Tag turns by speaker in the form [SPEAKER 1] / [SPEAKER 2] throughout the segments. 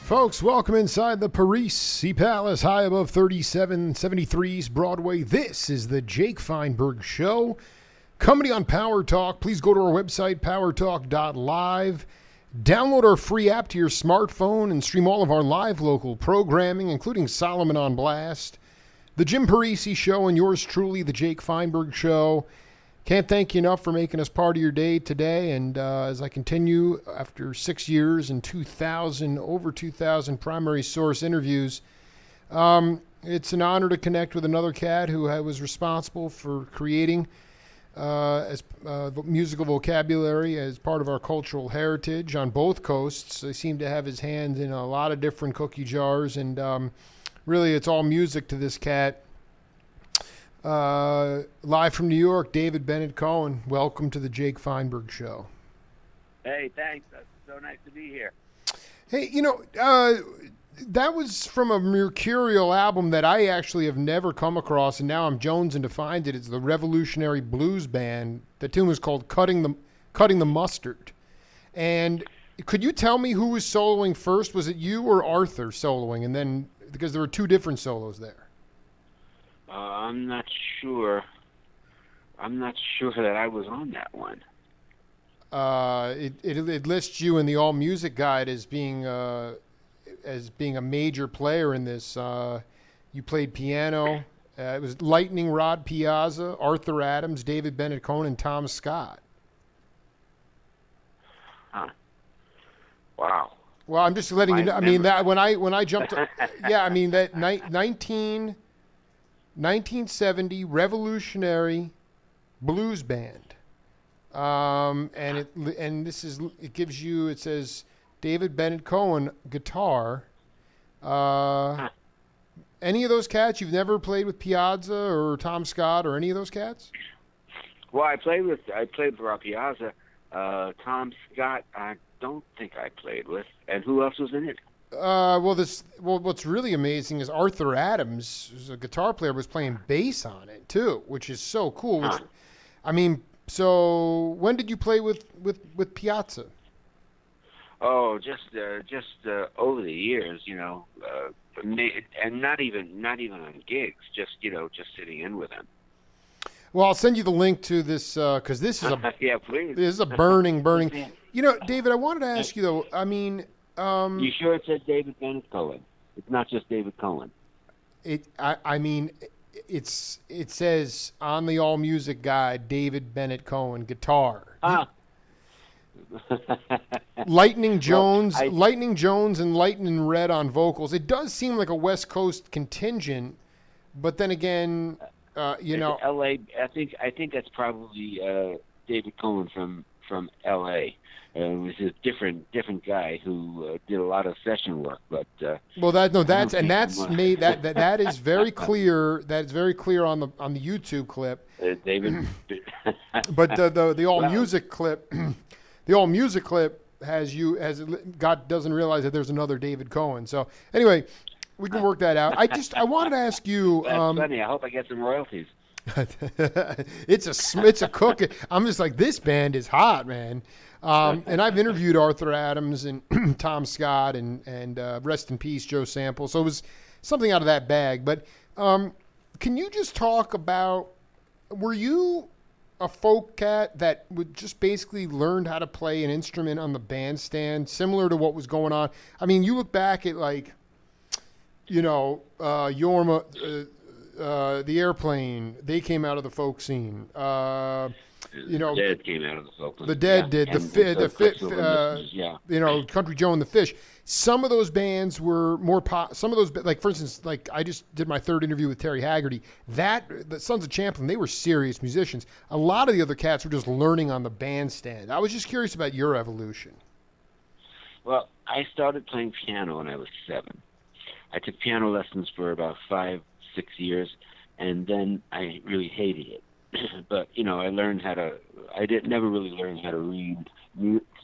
[SPEAKER 1] Folks, welcome inside the Parisi Palace, high above 3773's Broadway. This is the Jake Feinberg Show, comedy on Power Talk. Please go to our website, powertalk.live. Download our free app to your smartphone and stream all of our live local programming, including Solomon on Blast, the Jim Parisi Show, and yours truly, the Jake Feinberg Show. Can't thank you enough for making us part of your day today. And as I continue after 6 years and over 2,000 primary source interviews, it's an honor to connect with another cat who was responsible for creating musical vocabulary as part of our cultural heritage on both coasts. They seem to have his hands in a lot of different cookie jars, and really it's all music to this cat. Live from New York, David Bennett Cohen. Welcome to the Jake Feinberg Show.
[SPEAKER 2] Hey, thanks. That's so nice to be here.
[SPEAKER 1] Hey, that was from a Mercurial album that I actually have never come across, and now I'm jonesing to find it. It's the Revolutionary Blues Band. The tune was called Cutting the Mustard. And could you tell me who was soloing first? Was it you or Arthur soloing? And then, because there were two different solos there.
[SPEAKER 2] I'm not sure. I'm not sure that I was on that one.
[SPEAKER 1] It lists you in the All Music Guide as being a major player in this. You played piano. It was Lightning Rod Piazza, Arthur Adams, David Bennett Cohen, and Tom Scott.
[SPEAKER 2] Huh. Wow.
[SPEAKER 1] Well, I'm just letting you know. I mean, that when I jumped, yeah, I mean that 1970 Revolutionary Blues Band, and it gives you, it says David Bennett Cohen guitar. Any of those cats you've never played with Piazza or Tom Scott or any of those cats?
[SPEAKER 2] Well, I played with Rob Piazza. Tom Scott, I don't think I played with. And who else was in it?
[SPEAKER 1] What's really amazing is Arthur Adams, who's a guitar player, was playing bass on it too, which is so cool.
[SPEAKER 2] Huh.
[SPEAKER 1] So when did you play with Piazza?
[SPEAKER 2] Oh, just over the years, and not even on gigs, just sitting in with him.
[SPEAKER 1] Well, I'll send you the link to this because this is
[SPEAKER 2] yeah, please.
[SPEAKER 1] This is a burning. David, I wanted to ask you though. I mean.
[SPEAKER 2] You sure it said David Bennett Cohen? It's not just David Cohen.
[SPEAKER 1] It says on the All Music Guide, David Bennett Cohen guitar. Lightning Jones, Lightning Jones, and Lightning Red on vocals. It does seem like a West Coast contingent, but then again,
[SPEAKER 2] L.A. I think that's probably David Cohen from L.A. It was a different guy who did a lot of session work, but that is very clear. That's very clear on the YouTube clip. David,
[SPEAKER 1] but the all music clip, the all music clip doesn't realize that there's another David Cohen. So anyway, we can work that out. I wanted to ask you.
[SPEAKER 2] That's funny. I hope I get some royalties.
[SPEAKER 1] It's a cook. I'm just like, this band is hot, man. And I've interviewed Arthur Adams and Tom Scott and rest in peace Joe Sample. So it was something out of that bag. But can you just talk about, were you a folk cat that would just basically learned how to play an instrument on the bandstand, similar to what was going on? I mean, you look back at Yorma. the Airplane, they came out of the folk scene.
[SPEAKER 2] The Dead came out of the folk.
[SPEAKER 1] The Dead did.
[SPEAKER 2] Yeah.
[SPEAKER 1] Country Joe and the Fish. Some of those bands were more some of those, like for instance, like I just did my third interview with Terry Haggerty. The Sons of Champlin, they were serious musicians. A lot of the other cats were just learning on the bandstand. I was just curious about your evolution.
[SPEAKER 2] Well, I started playing piano when I was 7. I took piano lessons for about 5-6 years, and then I really hated it. But I learned how to. Never really learned how to read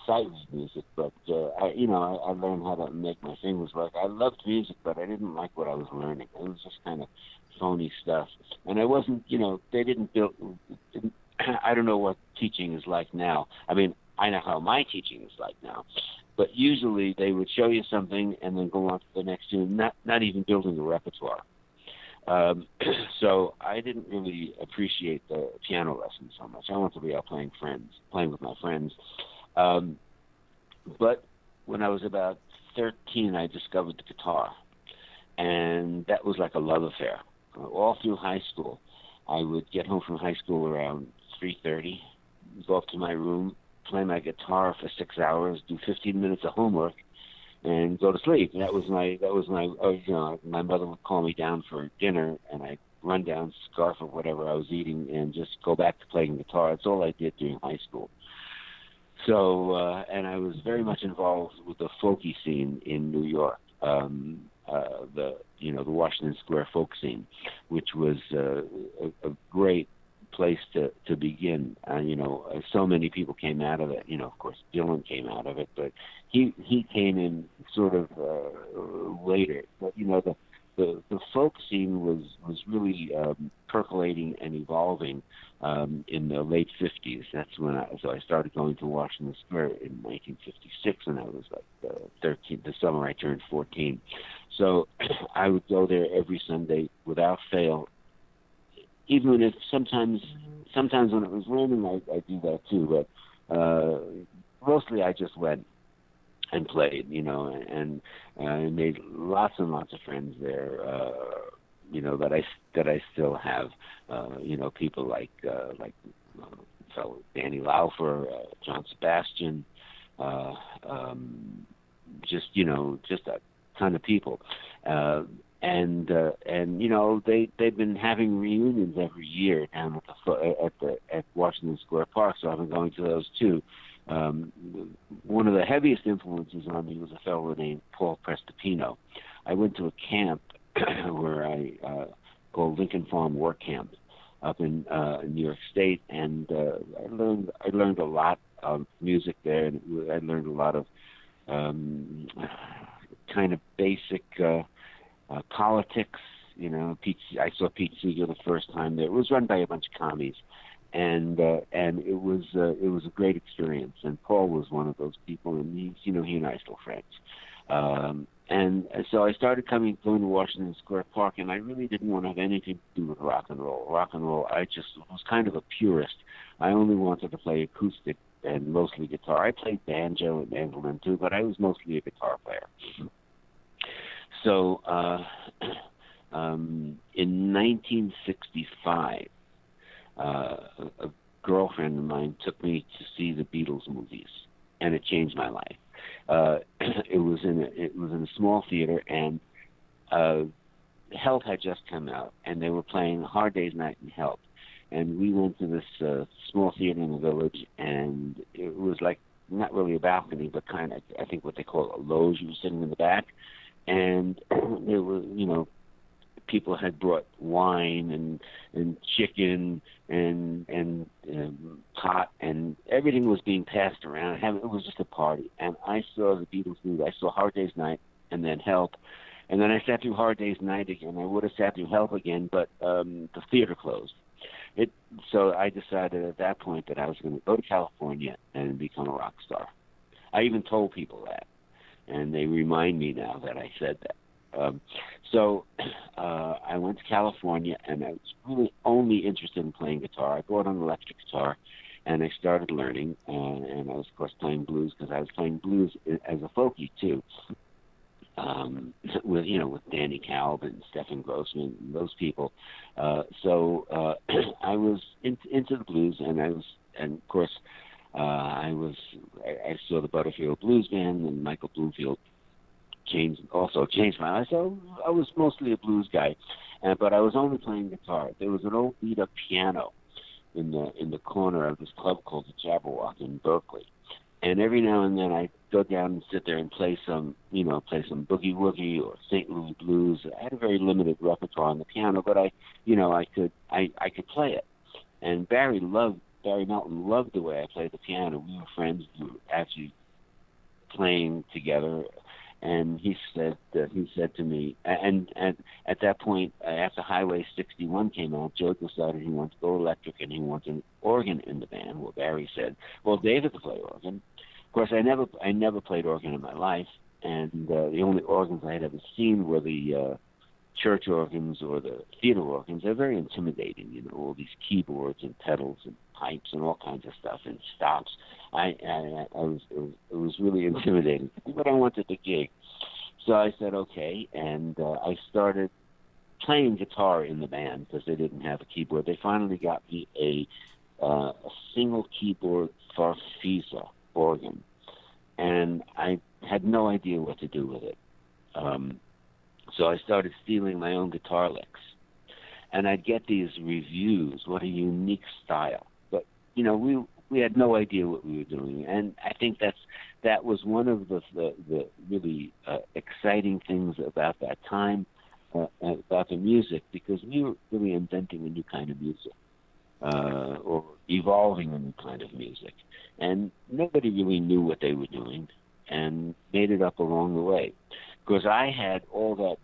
[SPEAKER 2] sight music, but I learned how to make my fingers work. I loved music, but I didn't like what I was learning. It was just kind of phony stuff, and I wasn't. They didn't build. I don't know what teaching is like now. I mean, I know how my teaching is like now, but usually they would show you something and then go on to the next tune, not even building a repertoire. So I didn't really appreciate the piano lessons so much. I wanted to be out playing with my friends. But when I was about 13, I discovered the guitar, and that was like a love affair. All through high school, I would get home from high school around 3:30, go up to my room, play my guitar for 6 hours, do 15 minutes of homework, and go to sleep. And that was my my mother would call me down for dinner, and I'd run down, scarf or whatever I was eating, and just go back to playing guitar. That's all I did during high school. So, and I was very much involved with the folky scene in New York, the Washington Square folk scene, which was a great place to begin. So many people came out of it. Of course, Dylan came out of it, but he came in sort of later. But the folk scene was really percolating and evolving in the late 50s. That's when I started going to Washington Square in 1956, and I was like 13. The summer I turned 14. So I would go there every Sunday without fail. Even if sometimes when it was raining, I do that too. But mostly I just went and played, and I made lots and lots of friends there. That I still have. People like fellow Danny Laufer, John Sebastian, just a ton of people. And they've been having reunions every year down at Washington Square Park, so I've been going to those too. One of the heaviest influences on me was a fellow named Paul Prestipino. I went to a camp where called Lincoln Farm Work Camp up in New York State, and I learned a lot of music there, and I learned a lot of kind of basic politics. I saw Pete Seeger the first time there. It was run by a bunch of commies, and it was a great experience. And Paul was one of those people, and he and I are still friends. And so I started going to Washington Square Park, and I really didn't want to have anything to do with rock and roll. Rock and roll, I just was kind of a purist. I only wanted to play acoustic and mostly guitar. I played banjo and mandolin too, but I was mostly a guitar player. So in 1965, a girlfriend of mine took me to see the Beatles movies, and it changed my life. It was in a small theater, and Help had just come out, and they were playing Hard Day's Night and Help. And we went to this small theater in the village, and it was like not really a balcony, but kind of, I think, what they call a loge. You were sitting in the back, and there were, people had brought wine and chicken and pot, and everything was being passed around. It was just a party. And I saw the Beatles movie. I saw Hard Day's Night and then Help. And then I sat through Hard Day's Night again. I would have sat through Help again, but the theater closed. So I decided at that point that I was going to go to California and become a rock star. I even told people that, and they remind me now that I said that. So I went to California, and I was really only interested in playing guitar. I bought an electric guitar, and I started learning, and I was, of course, playing blues because I was playing blues as a folkie, too. with Danny Kalb and Stefan Grossman and those people. So I was into the blues, and of course, I saw the Butterfield Blues Band, and Michael Bloomfield changed my life. So I was mostly a blues guy, but I was only playing guitar. There was an old beat-up piano in the corner of this club called the Jabberwock in Berkeley. And every now and then I go down and sit there and play some boogie woogie or St. Louis blues. I had a very limited repertoire on the piano, but I could play it. And Barry Melton loved the way I played the piano. We were friends. We were actually playing together. And he said to me, and at that point, after Highway 61 came out, Joe decided he wanted to go electric and he wanted an organ in the band. Well, Barry said, "Well, David could play organ." Of course, I never played organ in my life, and the only organs I had ever seen were the church organs or the theater organs. They're very intimidating, all these keyboards and pedals and pipes and all kinds of stuff and stops. It was really intimidating, but I wanted the gig. So I said, okay, and I started playing guitar in the band because they didn't have a keyboard. They finally got me a single keyboard Farfisa organ, and I had no idea what to do with it. So I started stealing my own guitar licks, and I'd get these reviews. What a unique style! But we had no idea what we were doing, and I think that was one of the really exciting things about that time, about the music, because we were really inventing a new kind of music, or evolving a new kind of music, and nobody really knew what they were doing, and made it up along the way. Because I had all that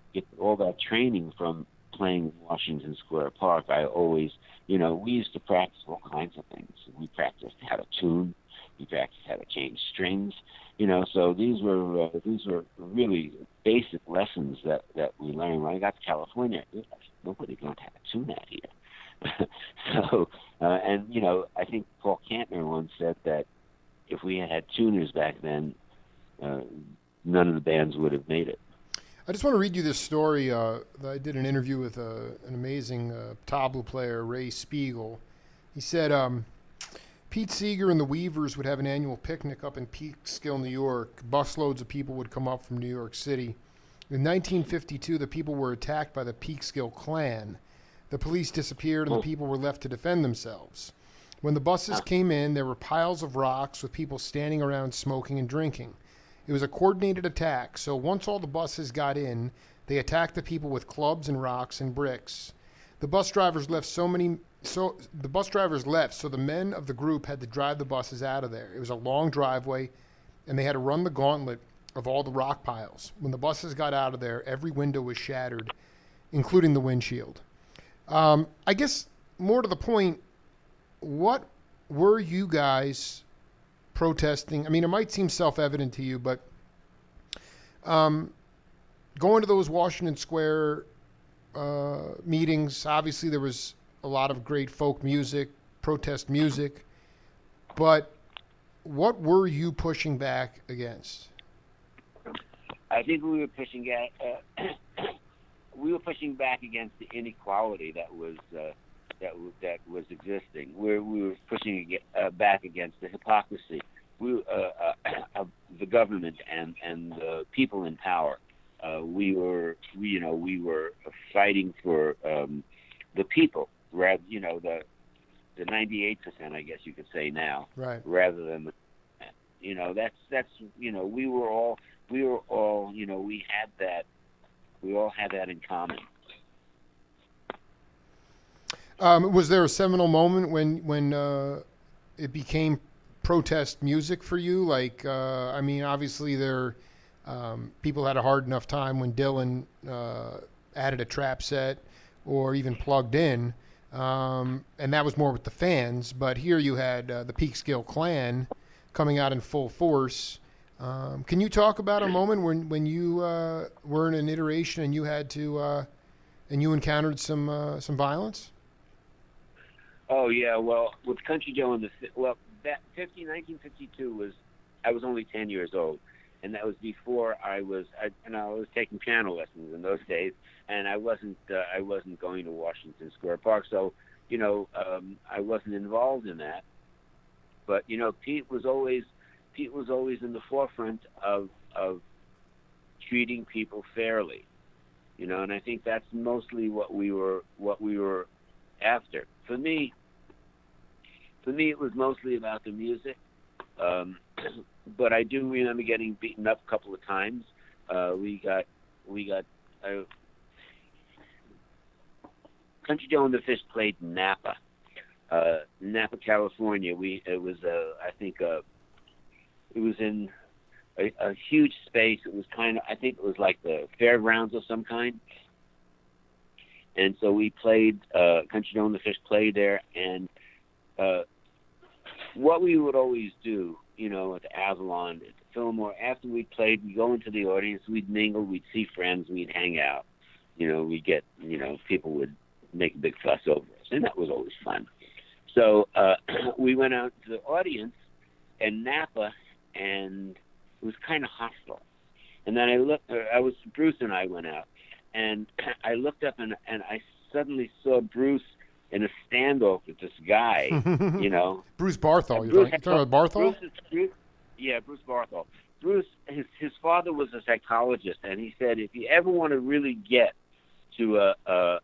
[SPEAKER 2] training from playing in Washington Square Park. I always, we used to practice all kinds of things. We practiced how to tune. We practiced how to change strings. So these were really basic lessons that we learned. When I got to California, I realized nobody learned how to tune that here. So, I think Paul Kantner once said that if we had tuners back then, none of the bands would have made it.
[SPEAKER 1] I just want to read you this story. I did an interview with an amazing tabla player, Ray Spiegel. He said Pete Seeger and the Weavers would have an annual picnic up in Peekskill, New York. Busloads of people would come up from New York City. In 1952, the people were attacked by the Peekskill Klan. The police disappeared and the people were left to defend themselves. When the buses came in, there were piles of rocks with people standing around smoking and drinking. It was a coordinated attack, so once all the buses got in, they attacked the people with clubs and rocks and bricks. The bus drivers left, so the men of the group had to drive the buses out of there. It was a long driveway, and they had to run the gauntlet of all the rock piles. When the buses got out of there, every window was shattered, including the windshield. I guess, more to the point, what were you guys protesting? I mean, it might seem self-evident to you, but going to those Washington Square meetings, obviously there was a lot of great folk music, protest music, but what were you pushing back against?
[SPEAKER 2] I think we were pushing back against the inequality that was existing. We were pushing back against the hypocrisy of the government and the people in power. We were fighting for the people, rather the 98%, I guess you could say now,
[SPEAKER 1] right?
[SPEAKER 2] Rather than the, we all had that in common.
[SPEAKER 1] Was there a seminal moment when it became protest music for you? Like, I mean, obviously people had a hard enough time when Dylan added a trap set or even plugged in, and that was more with the fans. But here you had the Peekskill Klan coming out in full force. Can you talk about a moment when you were in an iteration and you had to and you encountered some violence?
[SPEAKER 2] Oh yeah, well, with Country Joe and 1952 I was only 10 years old, and that was before I was taking piano lessons in those days, and I wasn't going to Washington Square Park, so I wasn't involved in that. But Pete was always in the forefront of treating people fairly, and I think that's mostly what we were after. For me, it was mostly about the music. But I do remember getting beaten up a couple of times. We got Country Joe and the Fish played Napa, California. It was in a huge space. It was I think it was like the fairgrounds of some kind. And so we played, Country Joe and the Fish played there, and what we would always do, at the Avalon, at the Fillmore, after we played, we'd go into the audience, we'd mingle, we'd see friends, we'd hang out. We'd get, people would make a big fuss over us, and that was always fun. So we went out to the audience in Napa, and it was kind of hostile. And then Bruce and I went out, and I looked up, and I suddenly saw Bruce in a standoff with this guy,
[SPEAKER 1] Bruce Barthol. You're talking about Barthol?
[SPEAKER 2] Bruce Barthol. Bruce, his father was a psychologist, and he said if you ever want to really get to a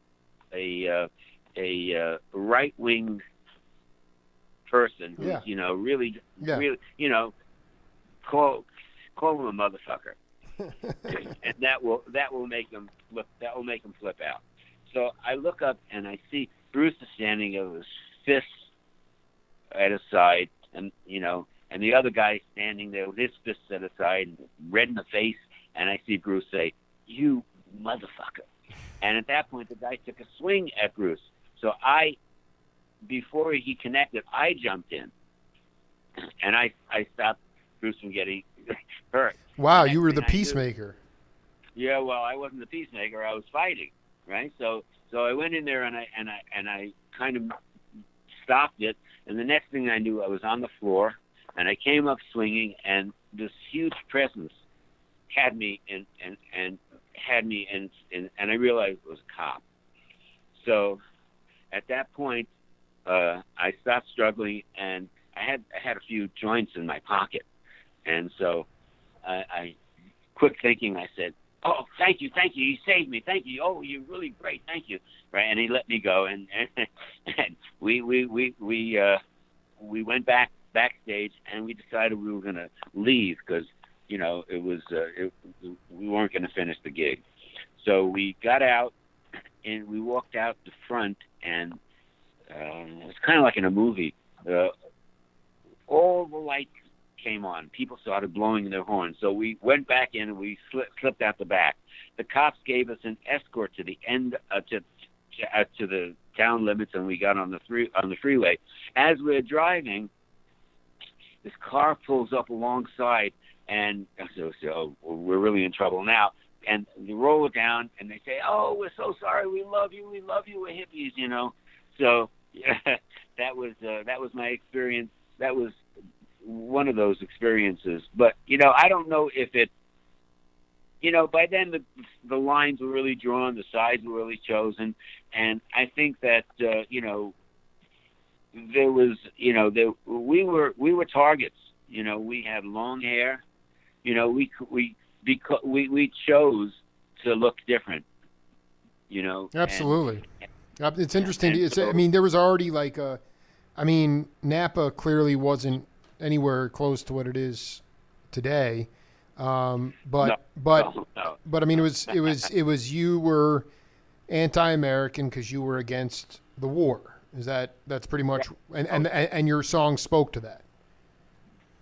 [SPEAKER 2] right-wing person who's really call him a motherfucker, and that will make him flip out. So I look up and I see Bruce is standing with his fists at his side, and the other guy standing there with his fists at his side, red in the face, and I see Bruce say, "You motherfucker." And at that point, the guy took a swing at Bruce. So before he connected, I jumped in, and I stopped Bruce from getting hurt.
[SPEAKER 1] Wow, you were the peacemaker.
[SPEAKER 2] Yeah, well, I wasn't the peacemaker. I was fighting, right? So I went in there and I kind of stopped it. And the next thing I knew, I was on the floor, and I came up swinging, and this huge presence had me and I realized it was a cop. So at that point, I stopped struggling, and I had a few joints in my pocket, and so I quick thinking, I said, "Oh, thank you, you saved me, thank you. Oh, you're really great, thank you." Right, and he let me go, and we went backstage, and we decided we were going to leave because we weren't going to finish the gig. So we got out, and we walked out the front, and it was kind of like in a movie. All the lights came on. People started blowing their horns. So we went back in, and we slipped out the back. The cops gave us an escort to the end, to the town limits, and we got on the freeway. As we're driving, this car pulls up alongside, and so we're really in trouble now. And they roll it down, and they say, "Oh, we're so sorry. We love you. We're hippies," So yeah, that was my experience. That was one of those experiences. But I don't know if it. By then the lines were really drawn, the sides were really chosen, and I think that there was we were targets. We had long hair. We chose to look different.
[SPEAKER 1] Absolutely. It's interesting. There was already Napa clearly wasn't anywhere close to what it is today.
[SPEAKER 2] No.
[SPEAKER 1] It was you were anti-American because you were against the war. That's pretty much, and your song spoke to that.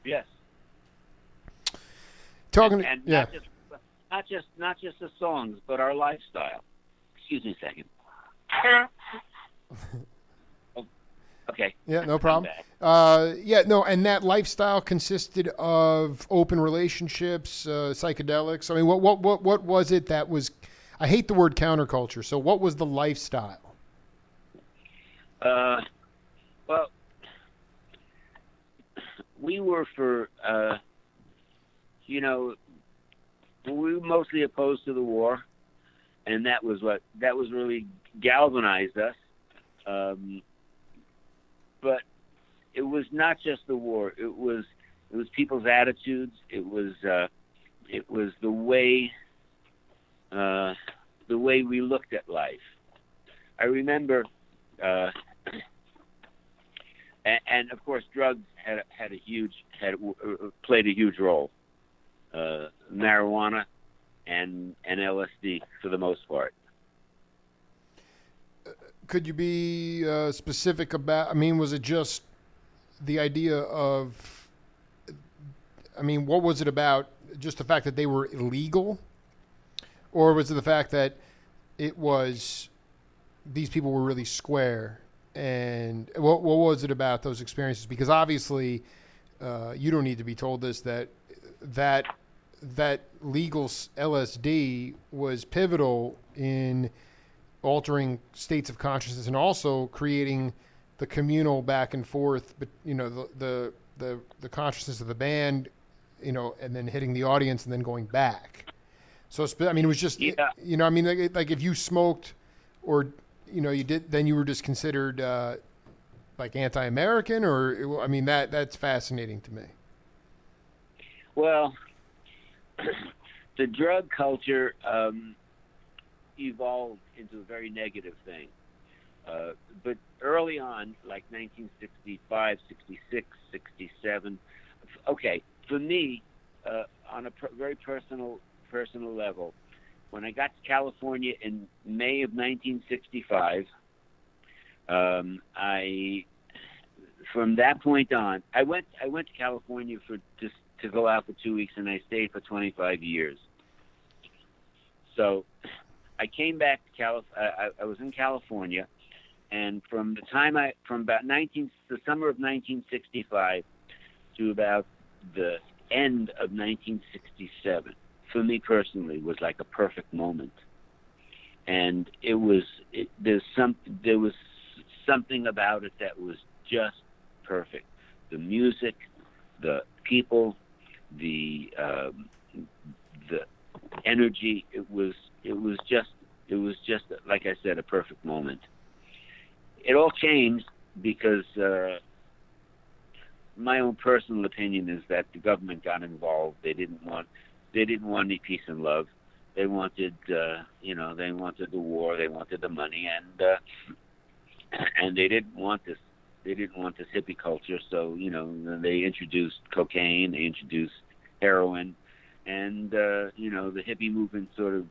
[SPEAKER 2] Yes. Not just the songs, but our lifestyle. Excuse me a second. Oh, okay.
[SPEAKER 1] Yeah, no problem. And that lifestyle consisted of open relationships, psychedelics. What was it that was? I hate the word counterculture. So, what was the lifestyle?
[SPEAKER 2] Well, we were for we were mostly opposed to the war, and that was really galvanized us. But it was not just the war. It was people's attitudes. It was the way we looked at life. I remember, and of course, drugs played a huge role. Marijuana and LSD for the most part.
[SPEAKER 1] Could you be specific about? I mean, was it just the idea of? I mean, what was it about? Just the fact that they were illegal, or was it the fact that it was these people were really square? And what was it about those experiences? Because obviously, you don't need to be told this that legal LSD was pivotal in altering states of consciousness and also creating the communal back and forth, but the consciousness of the band, and then hitting the audience and then going back. So I mean, it was just I mean, like if you smoked or you did, then you were just considered like anti-American, or I mean that's fascinating to me.
[SPEAKER 2] Well, the drug culture evolved into a very negative thing. But early on, like 1965, 66, 67, okay, for me, on a very personal level, when I got to California in May of 1965, from that point on, I went to California to go out for 2 weeks, and I stayed for 25 years. So I came back to I was in California, and from about the summer of 1965 to about the end of 1967, for me personally, was like a perfect moment. And there was something about it that was just perfect. The music, the people, the energy. It was just like I said, a perfect moment. It all changed because my own personal opinion is that the government got involved. They didn't want any peace and love. They wanted they wanted the war. They wanted the money, and they didn't want this. They didn't want this hippie culture. So they introduced cocaine. They introduced heroin, and the hippie movement sort of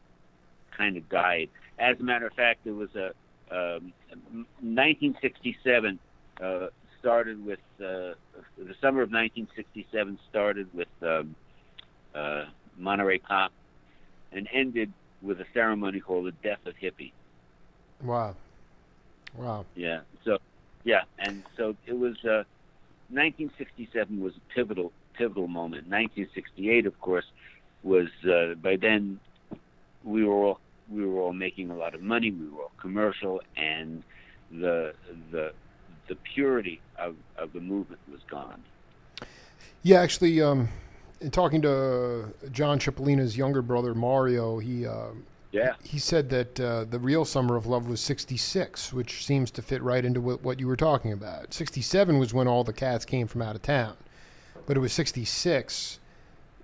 [SPEAKER 2] kind of died. As a matter of fact, there was 1967 started with the summer of 1967 started with Monterey Pop and ended with a ceremony called the Death of Hippie.
[SPEAKER 1] Wow.
[SPEAKER 2] Yeah. So and so it was 1967 was a pivotal moment. 1968, of course, was by then we were all making a lot of money. We were all commercial, and the purity of the movement was gone.
[SPEAKER 1] Yeah, actually, in talking to John Cipollina's younger brother Mario, he said that the real Summer of Love was 66, which seems to fit right into what you were talking about. 67 was when all the cats came from out of town, but it was 66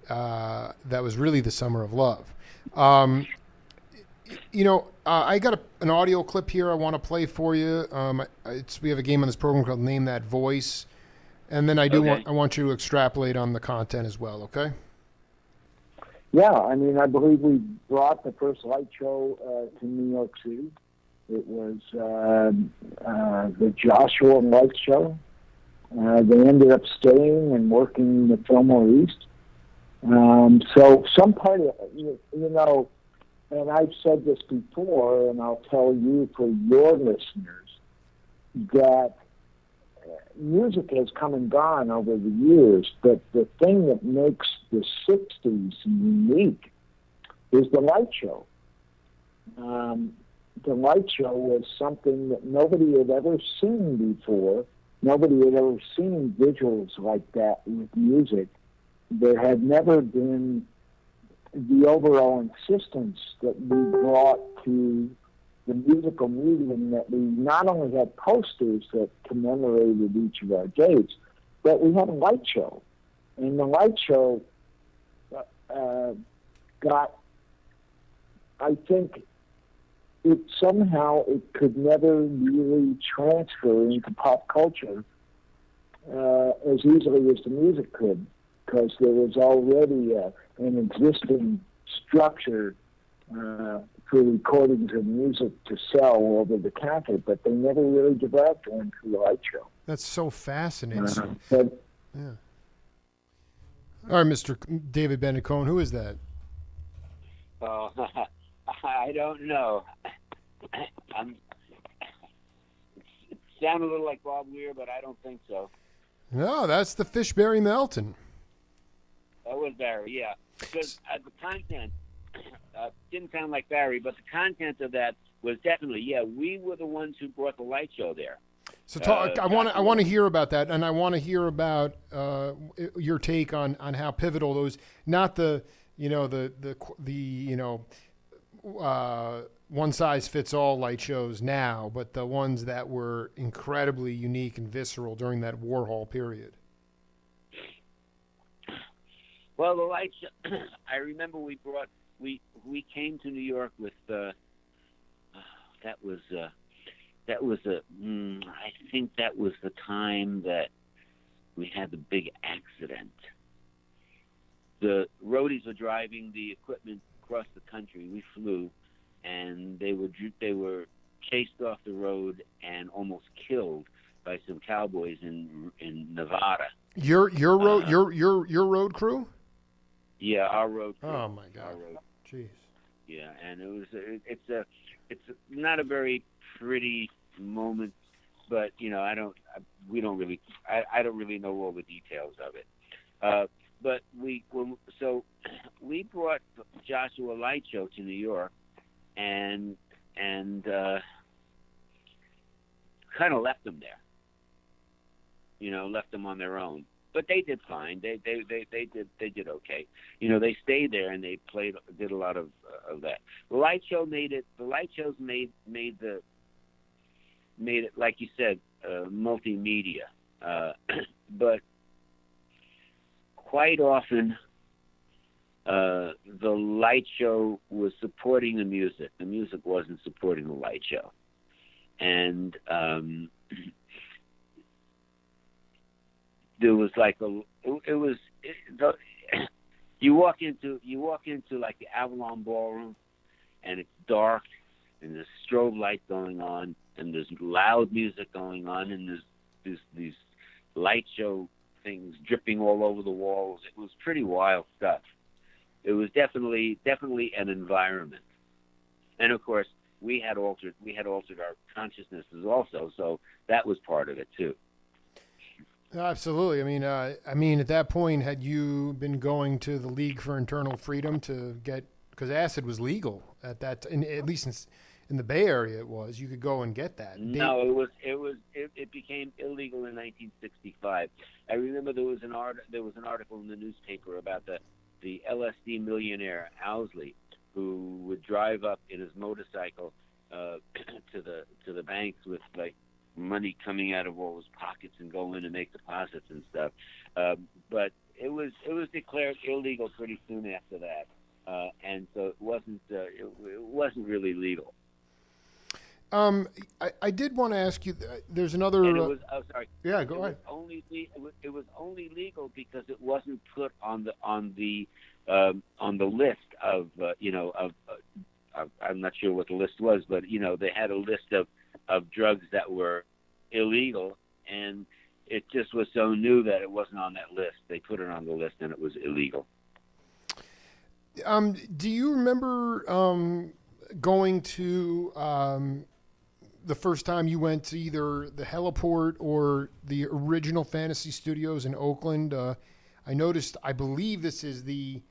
[SPEAKER 1] that was really the Summer of Love. I got an audio clip here I want to play for you. We have a game on this program called Name That Voice, and then I want you to extrapolate on the content as well. Okay?
[SPEAKER 3] Yeah, I mean, I believe we brought the first light show to New York City. It was the Joshua Light Show. They ended up staying and working the Fillmore East. So some part of and I've said this before, and I'll tell you for your listeners, that music has come and gone over the years, but the thing that makes the 60s unique is the light show. The light show was something that nobody had ever seen before. Nobody had ever seen visuals like that with music. There had never been the overall insistence that we brought to the musical medium, that we not only had posters that commemorated each of our dates, but we had a light show. And the light show got, I think, it could never really transfer into pop culture as easily as the music could, because there was already an existing structure for recordings of music to sell over the counter, but they never really developed one for the light show.
[SPEAKER 1] That's so fascinating.
[SPEAKER 3] But,
[SPEAKER 1] yeah. All right, Mr. David Bennett Cohen, who is that?
[SPEAKER 2] Oh, I don't know. It sounds a little like Bob Weir, but I don't think so.
[SPEAKER 1] No, that's the Fishberry Melton.
[SPEAKER 2] That was Barry, yeah. Because the content didn't sound like Barry, but the content of that was definitely, we were the ones who brought the light show there.
[SPEAKER 1] So I want to hear about that, and I want to hear about your take on how pivotal those, not the one size fits all light shows now, but the ones that were incredibly unique and visceral during that Warhol period.
[SPEAKER 2] Well, the light show, I remember we came to New York with I think that was the time that we had the big accident. The roadies were driving the equipment across the country. We flew, and they were chased off the road and almost killed by some cowboys in Nevada.
[SPEAKER 1] Your road crew?
[SPEAKER 2] Yeah, our road crew.
[SPEAKER 1] Oh my God! Jeez.
[SPEAKER 2] Yeah, and it's not a very pretty moment, but we don't really know all the details of it. But we brought Joshua Light Show to New York, and kind of left them there. Left them on their own. But they did fine. They did okay. They stayed there and they did a lot of that. The light show made it. The light shows made it, like you said, multimedia. But quite often, the light show was supporting the music. The music wasn't supporting the light show, and there was you walk into like the Avalon Ballroom, and it's dark, and there's strobe light going on, and there's loud music going on, and there's these light show things dripping all over the walls. It was pretty wild stuff. It was definitely an environment, and of course we had altered our consciousnesses also, so that was part of it too.
[SPEAKER 1] Absolutely. I mean, at that point, had you been going to the League for Internal Freedom to get, because acid was legal at that, at least in the Bay Area, it was. You could go and get that.
[SPEAKER 2] No, it became illegal in 1965. I remember there was an article in the newspaper about the LSD millionaire Owsley, who would drive up in his motorcycle to the banks with like money coming out of all his pockets and go in and make deposits and stuff. But it was declared illegal pretty soon after that, and so it wasn't really legal.
[SPEAKER 1] I did want to ask you. There's another.
[SPEAKER 2] And it was, sorry.
[SPEAKER 1] Yeah, go ahead.
[SPEAKER 2] It was only legal because it wasn't put on the list of I'm not sure what the list was, but they had a list of drugs that were illegal, and it just was so new that it wasn't on that list. They put it on the list, and it was illegal.
[SPEAKER 1] Do you remember going to the first time you went to either the Heliport or the original Fantasy Studios in Oakland? I noticed, I believe this is the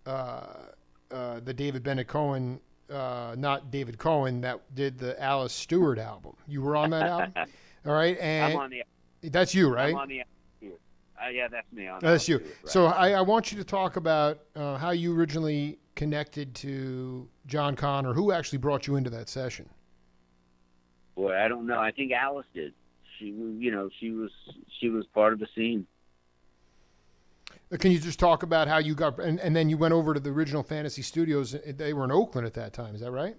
[SPEAKER 1] David Bennett Cohen, not David Cohen, that did the Alice Stewart album. You were on that album? All right. And
[SPEAKER 2] I'm on the.
[SPEAKER 1] that's you, right?
[SPEAKER 2] I'm on the. Yeah, that's me. On
[SPEAKER 1] That's you.
[SPEAKER 2] Right.
[SPEAKER 1] So I want you to talk about how you originally connected to John Connor. Who actually brought you into that session?
[SPEAKER 2] Boy, I don't know. I think Alice did. She was part of the scene.
[SPEAKER 1] Can you just talk about how you got, and then you went over to the original Fantasy Studios. They were in Oakland at that time. Is that right?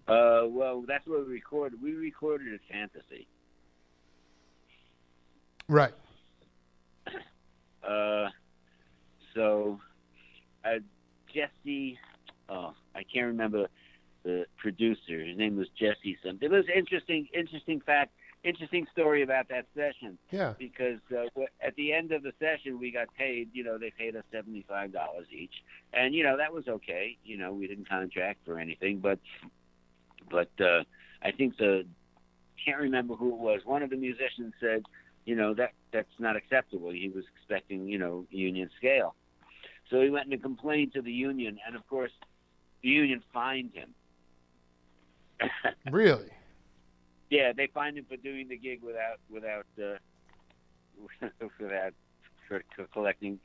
[SPEAKER 2] Well, that's where we recorded. We recorded at Fantasy.
[SPEAKER 1] Right.
[SPEAKER 2] So, Jesse, I can't remember the producer. His name was Jesse something. It was interesting story about that session.
[SPEAKER 1] Yeah.
[SPEAKER 2] Because at the end of the session, we got paid. They paid us $75 each, and that was okay. We didn't contract for anything, but I think can't remember who it was. One of the musicians said, that's not acceptable. He was expecting, union scale. So he went and complained to the union, and of course, the union fined him.
[SPEAKER 1] Really?
[SPEAKER 2] Yeah, they fined him for doing the gig without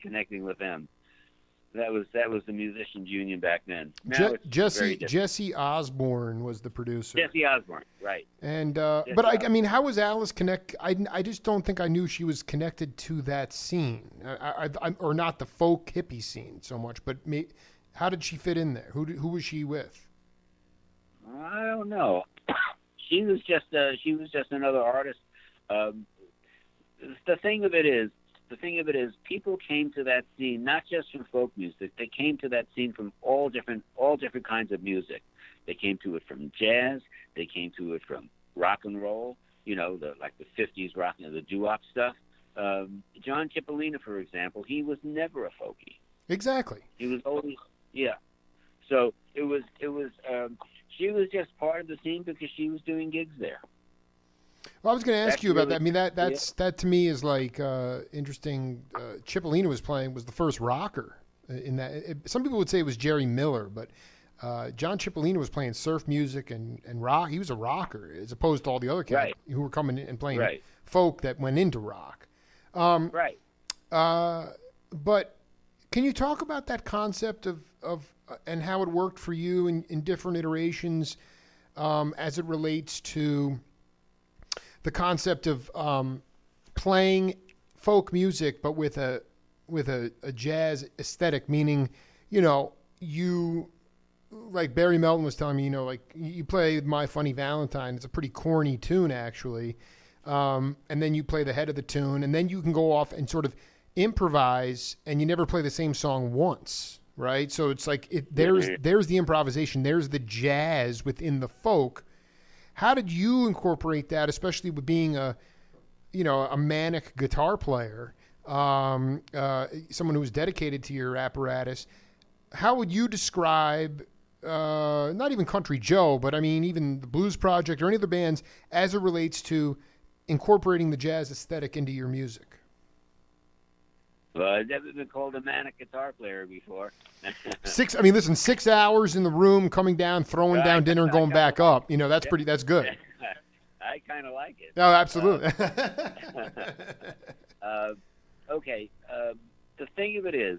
[SPEAKER 2] connecting with them. That was the musicians union back then.
[SPEAKER 1] Jesse Osborne was the producer.
[SPEAKER 2] Jesse Osborne, right?
[SPEAKER 1] And but I mean, how was Alice connect? I just don't think I knew she was connected to that scene, or not the folk hippie scene so much. But how did she fit in there? Who was she with?
[SPEAKER 2] I don't know. She was just another artist. The thing of it is, people came to that scene not just from folk music. They came to that scene from all different kinds of music. They came to it from jazz. They came to it from rock and roll. The 50s rock, the doo-wop stuff. John Cipollina, for example, he was never a folkie.
[SPEAKER 1] Exactly.
[SPEAKER 2] He was always So it was. She was just part of the scene because she was doing gigs there.
[SPEAKER 1] Well, I was going to ask you about that. I mean, that to me is like interesting. Cipollina was the first rocker in that. Some people would say it was Jerry Miller, but John Cipollina was playing surf music and rock. He was a rocker as opposed to all the other cats who were coming in and playing folk that went into rock.
[SPEAKER 2] Right.
[SPEAKER 1] But can you talk about that concept of and how it worked for you in different iterations as it relates to the concept of playing folk music, but with a jazz aesthetic, meaning, you, like Barry Melton was telling me, like you play My Funny Valentine. It's a pretty corny tune, actually. And then you play the head of the tune, and then you can go off and sort of improvise, and you never play the same song once, right? So it's like there's the improvisation, there's the jazz within the folk. How did you incorporate that, especially with being a manic guitar player, someone who was dedicated to your apparatus? How would you describe, not even Country Joe, but I mean even the Blues Project or any other bands, as it relates to incorporating the jazz aesthetic into your music?
[SPEAKER 2] Well, I've never been called a manic guitar player before.
[SPEAKER 1] 6 hours in the room, coming down, throwing down dinner, and going back up. That's good.
[SPEAKER 2] I kind of like it.
[SPEAKER 1] No, absolutely.
[SPEAKER 2] Okay. The thing of it is,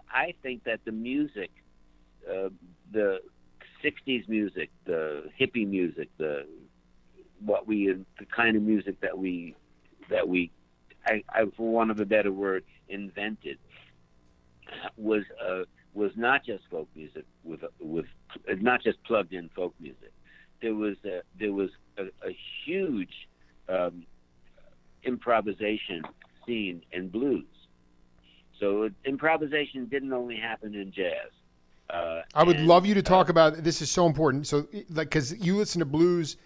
[SPEAKER 2] I think that the music, the '60s music, the hippie music, the kind of music that we, for want of a better word, invented, was not just folk music with not just plugged in folk music. There was a huge improvisation scene in blues. So improvisation didn't only happen in jazz.
[SPEAKER 1] I would love you to talk about this. Is so important. So, because you listen to blues.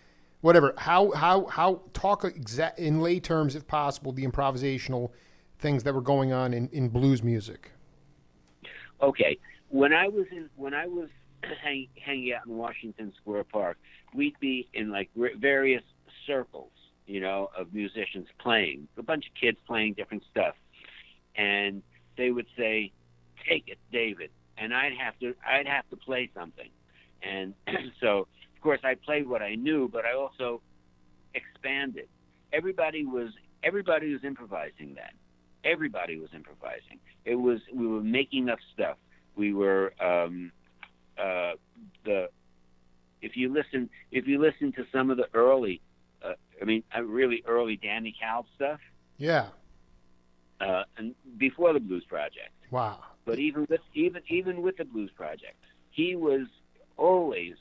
[SPEAKER 1] Whatever. How talk in lay terms, if possible, the improvisational things that were going on in blues music.
[SPEAKER 2] Okay, when I was hanging out in Washington Square Park, we'd be in like various circles, of musicians playing, a bunch of kids playing different stuff, and they would say, "Take it, David," and I'd have to play something, and so. Of course, I played what I knew, but I also expanded. Everybody was everybody was improvising then. Everybody was improvising. We were making up stuff. We were if you listen to some of the early, really early Danny Cowell stuff.
[SPEAKER 1] Yeah.
[SPEAKER 2] And before the Blues Project.
[SPEAKER 1] Wow.
[SPEAKER 2] But even with the Blues Project, he was always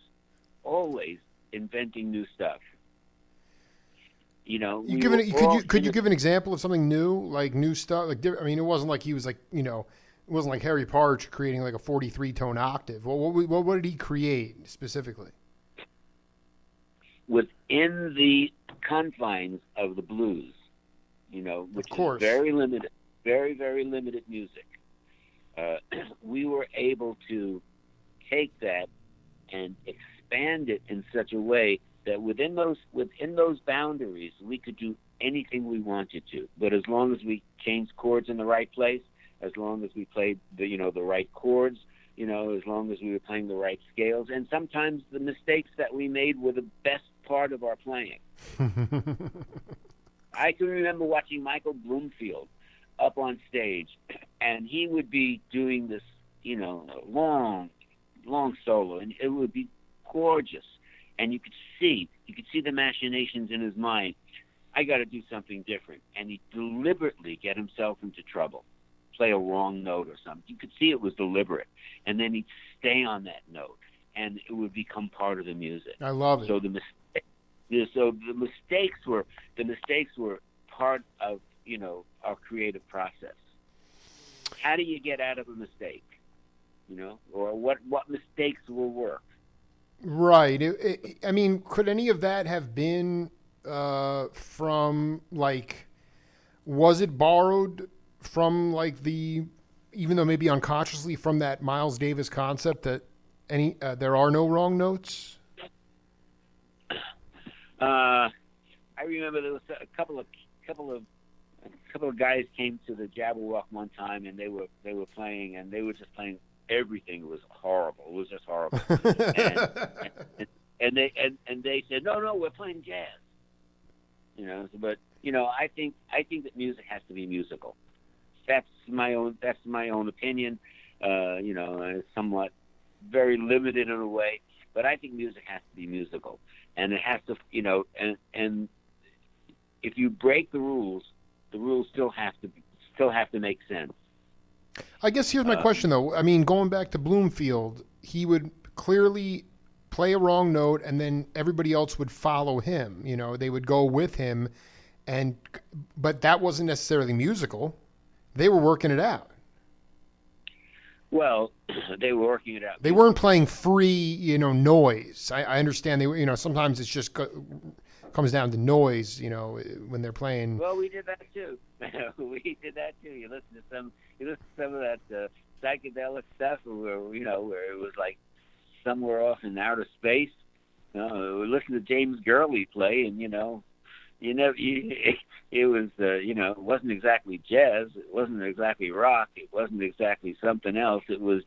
[SPEAKER 2] inventing new stuff. You know,
[SPEAKER 1] could you give an example of something new, like new stuff? Like, I mean, it wasn't like he was like, you know, it wasn't like Harry Partch creating like a 43 tone octave. What did he create specifically?
[SPEAKER 2] Within the confines of the blues, you know, which is very limited, very, very limited music, we were able to take that and expand it in such a way that within those boundaries, we could do anything we wanted to. But as long as we changed chords in the right place, as long as we played the right chords, you know, as long as we were playing the right scales, and sometimes the mistakes that we made were the best part of our playing. I can remember watching Michael Bloomfield up on stage, and he would be doing this, you know, long solo, and it would be gorgeous. And you could see the machinations in his mind. I got to do something different. And he'd deliberately get himself into trouble, play a wrong note or something. You could see it was deliberate. And then he'd stay on that note, and it would become part of the music.
[SPEAKER 1] I love it.
[SPEAKER 2] So the mistakes were part of, you know, our creative process. How do you get out of a mistake? You know, or what mistakes will work?
[SPEAKER 1] Right. I mean, could any of that have been from, like, was it borrowed from, like, even though maybe unconsciously, from that Miles Davis concept that there are no wrong notes?
[SPEAKER 2] I remember there was a couple of guys came to the Jabberwock one time, and they were playing, and they were just playing. Everything was horrible. It was just horrible. and they said, no, we're playing jazz. You know, but you know, I think that music has to be musical. That's my own opinion. You know, and it's somewhat very limited in a way, but I think music has to be musical, and it has to, you know, and if you break the rules still have to make sense.
[SPEAKER 1] I guess here's my question, though. I mean, going back to Bloomfield, he would clearly play a wrong note, and then everybody else would follow him. You know, they would go with him, but that wasn't necessarily musical. They were working it out.
[SPEAKER 2] Well, they were working it out.
[SPEAKER 1] They weren't playing free, you know, noise. I understand they, you know, sometimes it's just comes down to noise, you know, when they're playing.
[SPEAKER 2] Well, we did that too. We did that too. You listen to some of that psychedelic stuff, where it was like somewhere off in outer space. We listened to James Gurley play, and it was it wasn't exactly jazz, it wasn't exactly rock, it wasn't exactly something else. It was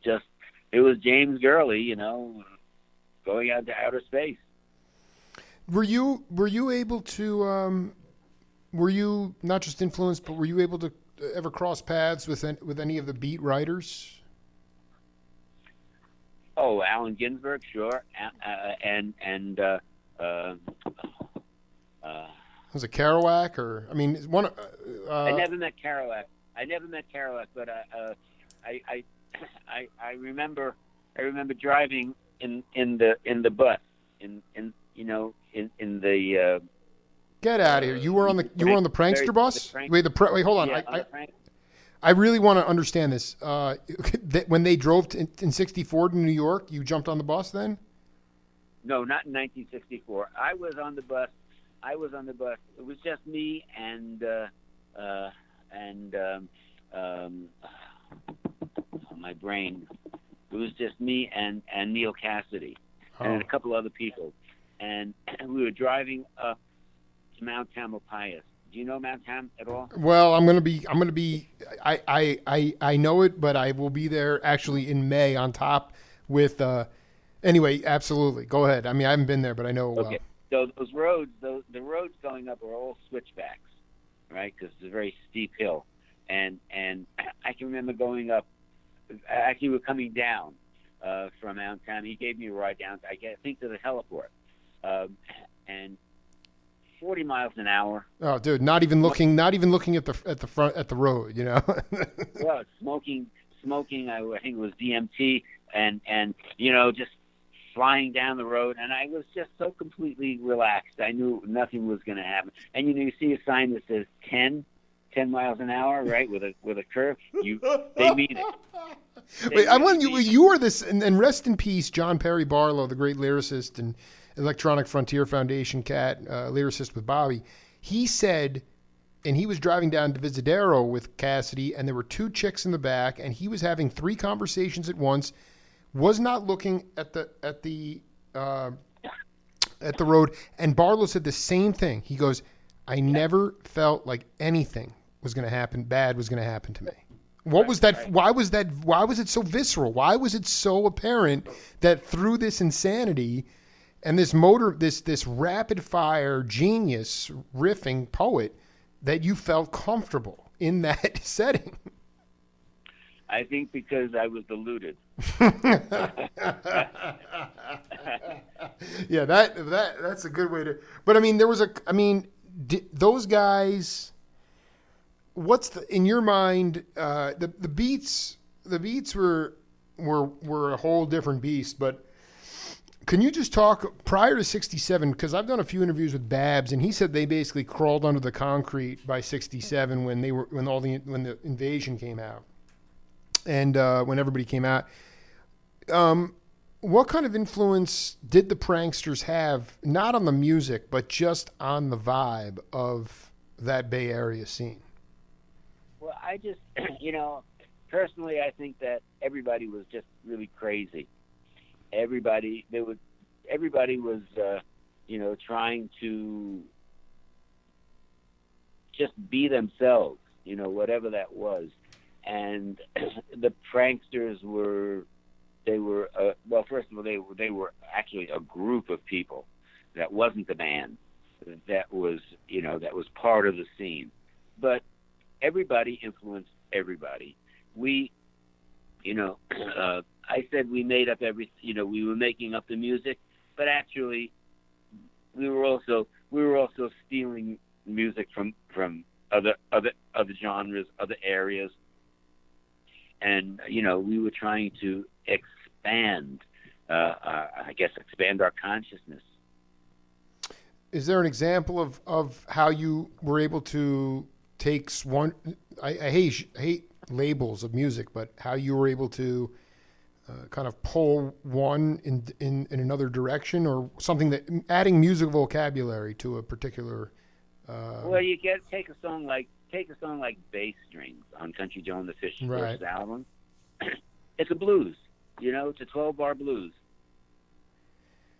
[SPEAKER 2] James Gurley, you know, going out to outer space.
[SPEAKER 1] Were you able to? Were you not just influenced, but were you able to ever cross paths with any of the beat writers?
[SPEAKER 2] Oh, Allen Ginsberg, sure,
[SPEAKER 1] Was it Kerouac or? I mean, one.
[SPEAKER 2] I never met Kerouac. But I remember driving in the bus in the.
[SPEAKER 1] Get out of here! You were on the prankster bus. Wait, hold on.
[SPEAKER 2] Yeah,
[SPEAKER 1] I really want to understand this. When they drove in '64 to New York, you jumped on the bus then?
[SPEAKER 2] No, not in 1964. I was on the bus. It was just me and my brain. It was just me and Neil Cassidy and a couple other people, and we were driving up to Mount Tamalpais. Do you know Mount Tam at all?
[SPEAKER 1] Well, I'm gonna be. I know it, but I will be there actually in May on top with. Anyway, absolutely. Go ahead. I mean, I haven't been there, but I know.
[SPEAKER 2] Okay. So those roads, the roads going up are all switchbacks, right? Because it's a very steep hill, and I can remember going up. Actually, we're coming down from Mount Town. He gave me a ride down. I think to the heliport, and 40 miles an hour.
[SPEAKER 1] Oh, dude, not even looking at the front at the road, you know.
[SPEAKER 2] Well, smoking. I think it was DMT, and just flying down the road, and I was just so completely relaxed. I knew nothing was going to happen. And you see a sign that says 10 miles an hour, right, with a curve. They mean it.
[SPEAKER 1] Wait, I want you were this, and rest in peace, John Perry Barlow, the great lyricist and Electronic Frontier Foundation cat, lyricist with Bobby. He said, and he was driving down to Visadero with Cassidy, and there were two chicks in the back, and he was having three conversations at once, was not looking at the road, and Barlow said the same thing. He goes, I never felt like anything was going to happen, bad was going to happen to me. What was that? Right. Why was it so visceral? Why was it so apparent that through this insanity and this rapid fire genius riffing poet that you felt comfortable in that setting?
[SPEAKER 2] I think because I was deluded.
[SPEAKER 1] Yeah, that's a good way to. But I mean, those guys. What's in your mind? The beats were a whole different beast. But can you just talk prior to '67? Because I've done a few interviews with Babs, and he said they basically crawled under the concrete by '67 when the invasion came out, and when everybody came out. What kind of influence did the Pranksters have, not on the music, but just on the vibe of that Bay Area scene?
[SPEAKER 2] Well, I just, personally, I think that everybody was just really crazy. Everybody was, trying to just be themselves, whatever that was. And the Pranksters first of all, they were actually a group of people. That wasn't the band. That was part of the scene. But everybody influenced everybody. We, I said we made up we were making up the music, but actually we were also stealing music from other genres, other areas. And, we were trying to expand our consciousness.
[SPEAKER 1] Is there an example of how you were able to take one? I hate labels of music, but how you were able to kind of pull one in another direction, or something that adding music vocabulary to a particular.
[SPEAKER 2] Well, you take a song like Bass Strings on Country Joe and the Fish's first album. It's a blues, it's a 12-bar blues.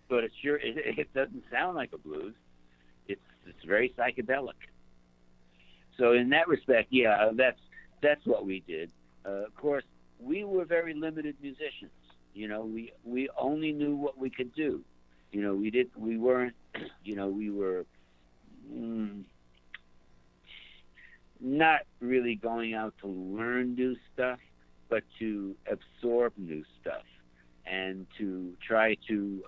[SPEAKER 2] But it doesn't sound like a blues. It's very psychedelic. So in that respect, yeah, that's what we did. Of course, we were very limited musicians. We only knew what we could do. We were not really going out to learn new stuff, but to absorb new stuff and to try to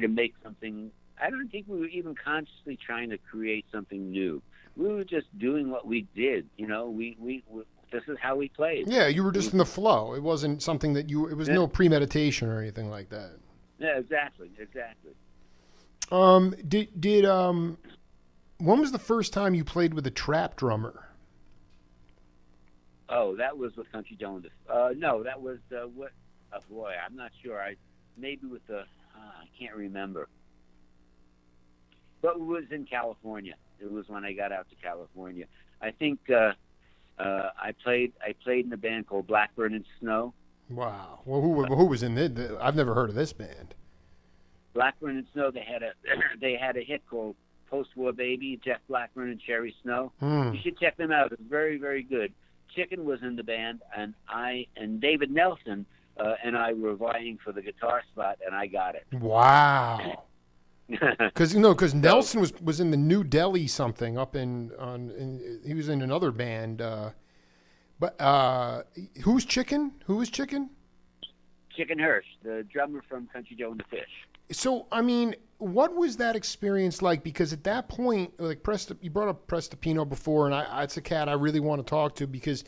[SPEAKER 2] make something. I don't think we were even consciously trying to create something new. We were just doing what we did. We this is how we played.
[SPEAKER 1] Yeah, you were just in the flow. It wasn't something that it was no premeditation or anything like that.
[SPEAKER 2] Yeah, exactly.
[SPEAKER 1] When was the first time you played with a trap drummer?
[SPEAKER 2] Oh, that was with Country Joe. No, that was what? Oh boy, I'm not sure. Maybe with the I can't remember. But it was in California. It was when I got out to California. I think I played in a band called Blackburn and Snow.
[SPEAKER 1] Wow. Well, who was in it? I've never heard of this band.
[SPEAKER 2] Blackburn and Snow. They had a hit called Post-War Baby. Jeff Blackburn and Cherry Snow. You should check them out. It's very, very good. Chicken was in the band, and David Nelson and I were vying for the guitar spot, and I got it.
[SPEAKER 1] Wow. Because Nelson was in the New Delhi something up he was in another band. But who's Chicken? Who was Chicken?
[SPEAKER 2] Chicken Hirsch, the drummer from Country Joe and the Fish.
[SPEAKER 1] So, I mean, what was that experience like? Because at that point, like you brought up Prestipino before, and it's a cat I really want to talk to because,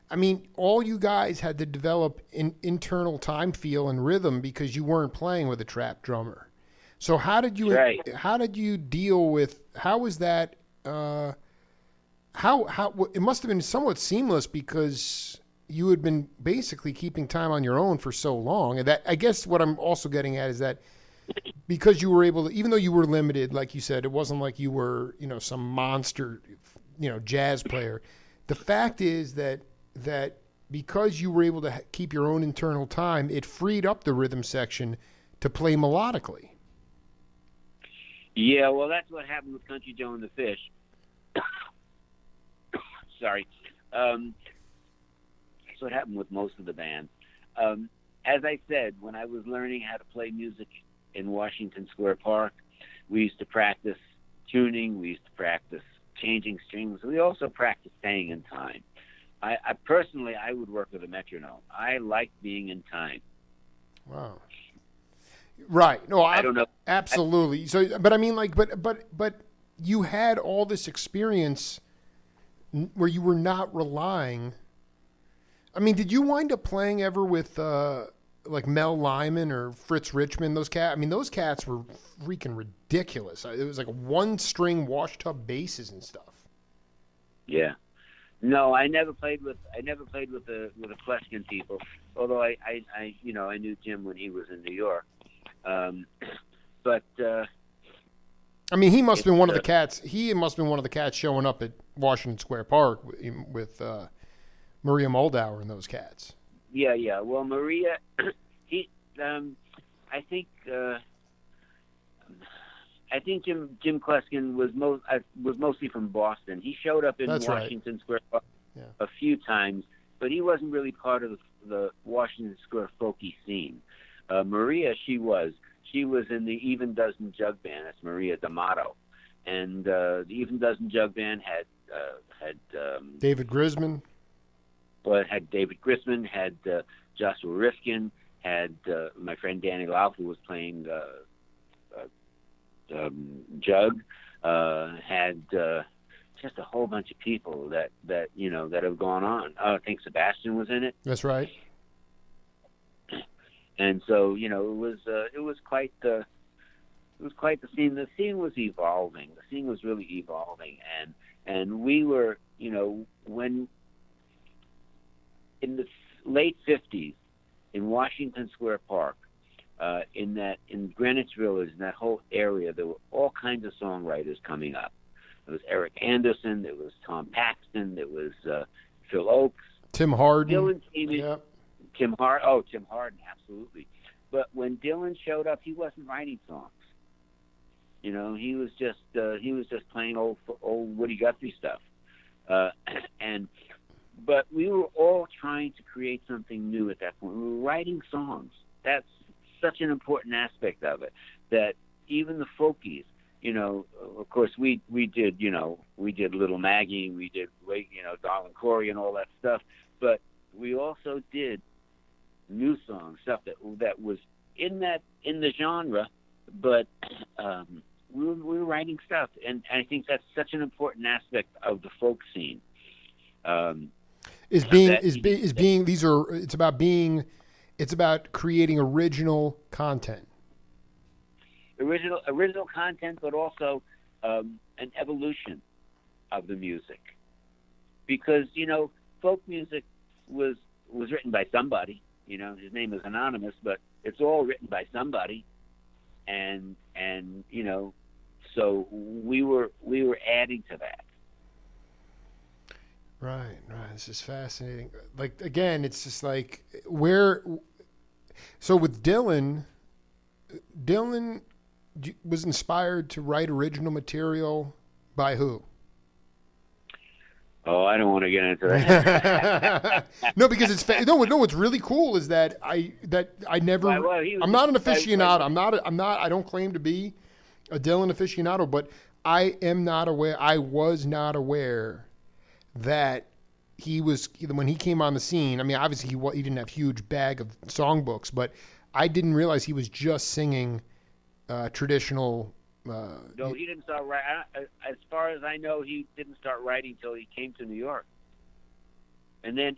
[SPEAKER 1] I mean, all you guys had to develop an internal time feel and rhythm because you weren't playing with a trap drummer. So how did you deal with, how was that, how it must have been somewhat seamless because you had been basically keeping time on your own for so long. And that, I guess what I'm also getting at is that because you were able to, even though you were limited, like you said, it wasn't like you were, some monster, jazz player. The fact is that because you were able to keep your own internal time, it freed up the rhythm section to play melodically.
[SPEAKER 2] Yeah, well, that's what happened with Country Joe and the Fish. Sorry. That's what happened with most of the band. As I said, when I was learning how to play music in Washington Square Park, we used to practice tuning. We used to practice changing strings. We also practiced staying in time. I personally would work with a metronome. I like being in time.
[SPEAKER 1] Wow. Right. No,
[SPEAKER 2] I don't know.
[SPEAKER 1] Absolutely. So, but I mean, like, but you had all this experience where you were not relying. I mean, did you wind up playing ever with like Mel Lyman or Fritz Richmond? Those cats were freaking ridiculous. It was like one-string washtub basses and stuff.
[SPEAKER 2] Yeah. No, I never played with the Pleskin people. Although I knew Jim when he was in New York. But
[SPEAKER 1] I mean, he must have been one of the cats. He must have been one of the cats showing up at Washington Square Park with Maria Moldauer and those cats.
[SPEAKER 2] Yeah. Well, Maria, I think Jim Kleskin was mostly from Boston. He showed up in Washington Square Park a few times, but he wasn't really part of the Washington Square folky scene. Maria, she was in the Even Dozen Jug Band. That's Maria D'Amato, and the Even Dozen Jug Band had
[SPEAKER 1] David Grisman.
[SPEAKER 2] Well, it had David Grisman, had Joshua Rifkin, had my friend Danny Lau, who was playing Jug, had just a whole bunch of people that have gone on. I think Sebastian was in it.
[SPEAKER 1] That's right.
[SPEAKER 2] And so it was quite the scene. The scene was evolving. The scene was really evolving, and we were when in the late 50s in Washington Square Park, in Greenwich Village, in that whole area, there were all kinds of songwriters coming up. There was Eric Anderson, there was Tom Paxton, there was Phil Oakes,
[SPEAKER 1] Tim Hardin.
[SPEAKER 2] Dylan came in.
[SPEAKER 1] Yep.
[SPEAKER 2] Tim Hardin, absolutely. But when Dylan showed up, he wasn't writing songs. He was just playing old Woody Guthrie stuff. But we were all trying to create something new at that point. We were writing songs. That's such an important aspect of it. That even the folkies, of course, we did Little Maggie, we did Darlin' Corey and all that stuff. But we also did new songs, stuff that was in the genre, but we were writing stuff, and I think that's such an important aspect of the folk scene.
[SPEAKER 1] It's about creating original content.
[SPEAKER 2] Original content, but also an evolution of the music, because folk music was written by somebody. His name is anonymous, but it's all written by somebody, and so we were adding to that.
[SPEAKER 1] Right. This is fascinating. Like, again, it's just like so with Dylan was inspired to write original material by who?
[SPEAKER 2] Oh, I don't want to get into that.
[SPEAKER 1] No, because it's what's really cool is that I never. I'm not an aficionado. I don't claim to be. a Dylan aficionado, but I was not aware that he was, when he came on the scene. I mean, obviously he didn't have a huge bag of songbooks, but I didn't realize he was just singing traditional.
[SPEAKER 2] No, he didn't start writing. As far as I know, he didn't start writing until he came to New York, and then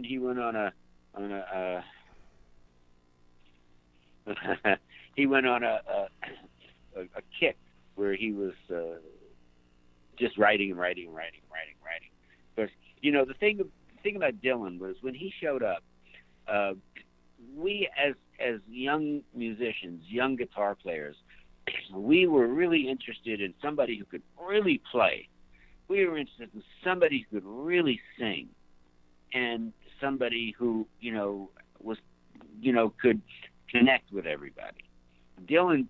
[SPEAKER 2] he went on a he went on a kick where he was just writing. But the thing about Dylan was when he showed up, we as young musicians, young guitar players, we were really interested in somebody who could really play. We were interested in somebody who could really sing, and somebody who was could connect with everybody. Dylan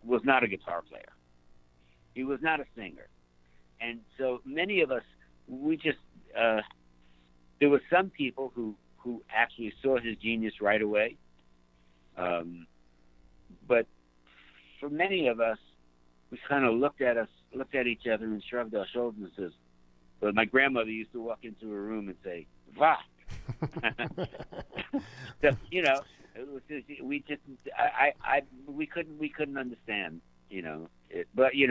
[SPEAKER 2] was not a guitar player. He was not a singer. And so many of us, we just, there were some people who actually saw his genius right away. But for many of us, we kind of looked at each other and shrugged our shoulders and says, well, my grandmother used to walk into a room and say, "Va." So, it was just, we couldn't understand, but it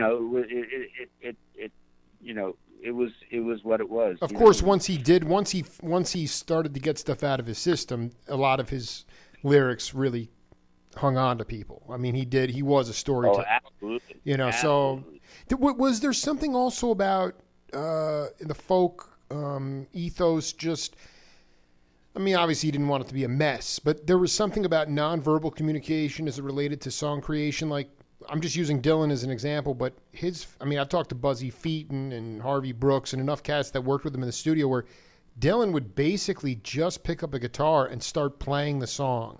[SPEAKER 2] was what it was.
[SPEAKER 1] Of course, once he started to get stuff out of his system, a lot of his lyrics really hung on to people. I mean, he was a storyteller.
[SPEAKER 2] Oh, absolutely.
[SPEAKER 1] Absolutely. So was there something also about the folk ethos? Just, I mean, obviously he didn't want it to be a mess, but there was something about nonverbal communication as it related to song creation. Like, I'm just using Dylan as an example, but I've talked to Buzzy Featon and Harvey Brooks and enough cats that worked with him in the studio where Dylan would basically just pick up a guitar and start playing the song.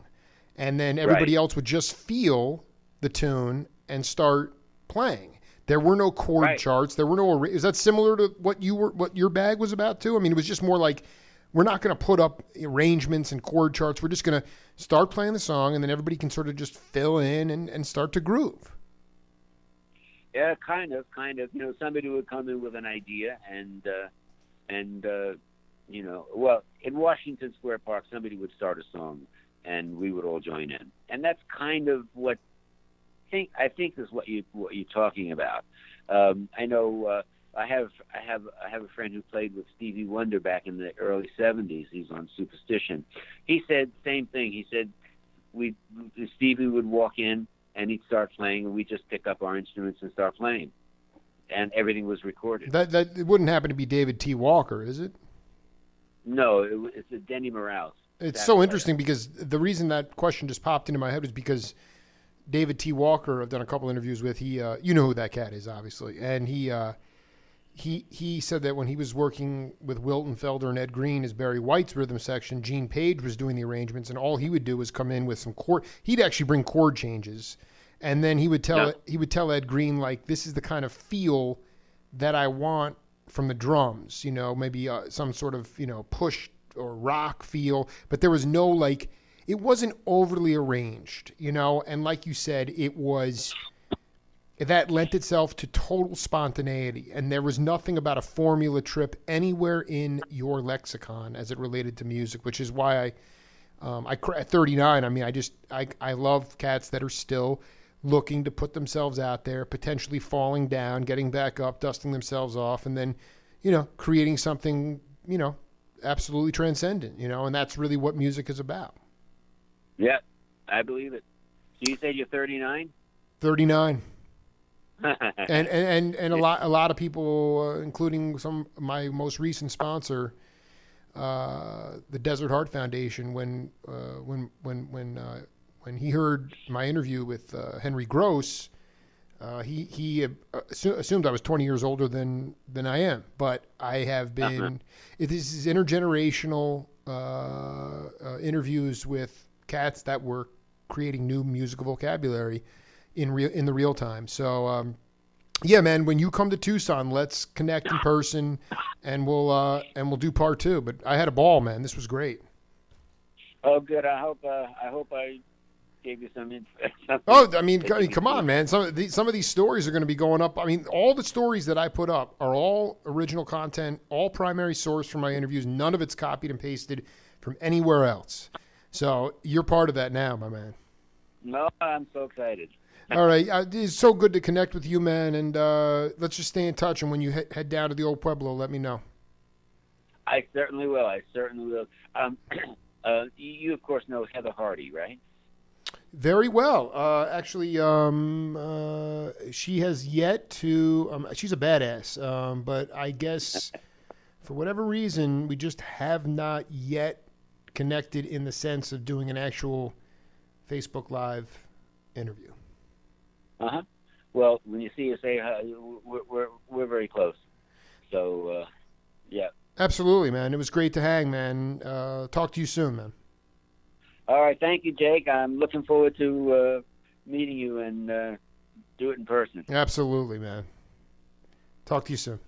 [SPEAKER 1] And then everybody else would just feel the tune and start playing. There were no chord charts. There were no. Is that similar to what your bag was about too? I mean, it was just more like, we're not going to put up arrangements and chord charts. We're just going to start playing the song, and then everybody can sort of just fill in and start to groove.
[SPEAKER 2] Yeah, kind of. Somebody would come in with an idea, and well, in Washington Square Park, somebody would start a song, and we would all join in, and that's kind of what I think is what you're talking about. I know. I have a friend who played with Stevie Wonder back in the early '70s. He's on Superstition. He said the same thing. He said Stevie would walk in and he'd start playing, and we'd just pick up our instruments and start playing, and everything was recorded.
[SPEAKER 1] That it wouldn't happen to be David T. Walker, is it?
[SPEAKER 2] No, it's a Denny Morales.
[SPEAKER 1] It's so interesting because the reason that question just popped into my head was because David T. Walker, I've done a couple interviews with. He, you know who that cat is, obviously, and he said that when he was working with Wilton Felder and Ed Green as Barry White's rhythm section, Gene Page was doing the arrangements, and all he would do was come in with some chord. He'd actually bring chord changes, and then he would tell Ed Green, like, this is the kind of feel that I want from the drums. Maybe some sort of push or rock feel, but there was no it wasn't overly arranged, and like you said, it was. That lent itself to total spontaneity, and there was nothing about a formula trip anywhere in your lexicon as it related to music, which is why at 39, I mean, I love cats that are still looking to put themselves out there, potentially falling down, getting back up, dusting themselves off, and then, creating something, absolutely transcendent, and that's really what music is about.
[SPEAKER 2] Yeah, I believe it. So you said you're 39?
[SPEAKER 1] 39. and a lot of people, including my most recent sponsor, the Desert Heart Foundation, when he heard my interview with Henry Gross, he assumed I was 20 years older than I am, but I have been. This is intergenerational interviews with cats that were creating new musical vocabulary in the real time. So, yeah, man, when you come to Tucson, let's connect in person, and we'll do part 2. But I had a ball, man. This was great.
[SPEAKER 2] Oh, good. I hope I gave you some.
[SPEAKER 1] Oh, I mean, come on, man. Some of these stories are going to be going up. I mean, all the stories that I put up are all original content, all primary source from my interviews. None of it's copied and pasted from anywhere else. So you're part of that now, my man.
[SPEAKER 2] No, I'm so excited.
[SPEAKER 1] All right. It's so good to connect with you, man. And let's just stay in touch. And when you head down to the old Pueblo, let me know.
[SPEAKER 2] I certainly will. You, of course, know Heather Hardy, right?
[SPEAKER 1] Very well. Actually, she has yet to. She's a badass. But I guess for whatever reason, we just have not yet connected in the sense of doing an actual Facebook Live interview.
[SPEAKER 2] Well, when you see us, say we're very close. So, yeah.
[SPEAKER 1] Absolutely, man. It was great to hang, man. Talk to you soon, man.
[SPEAKER 2] All right, thank you, Jake. I'm looking forward to meeting you and do it in person.
[SPEAKER 1] Absolutely, man. Talk to you soon.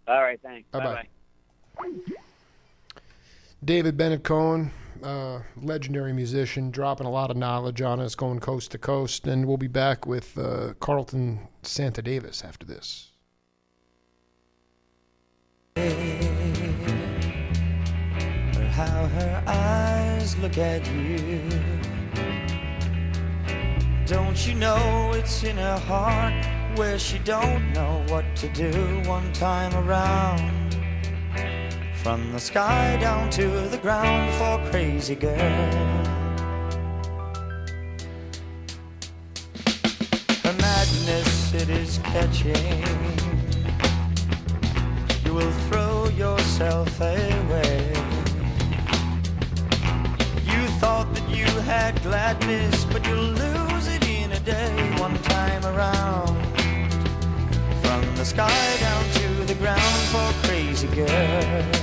[SPEAKER 2] All right, thanks.
[SPEAKER 1] Bye-bye. David Bennett Cohen, legendary musician, dropping a lot of knowledge on us, going coast to coast, and we'll be back with Carlton Santa Davis after this.
[SPEAKER 4] How her eyes look at you. Don't you know it's in her heart where she don't know what to do one time around. From the sky down to the ground for crazy girl. Her madness it is catching. You will throw yourself away. Thought that you had gladness, but you'll lose it in a day one time around. From the sky down to the ground for crazy girl.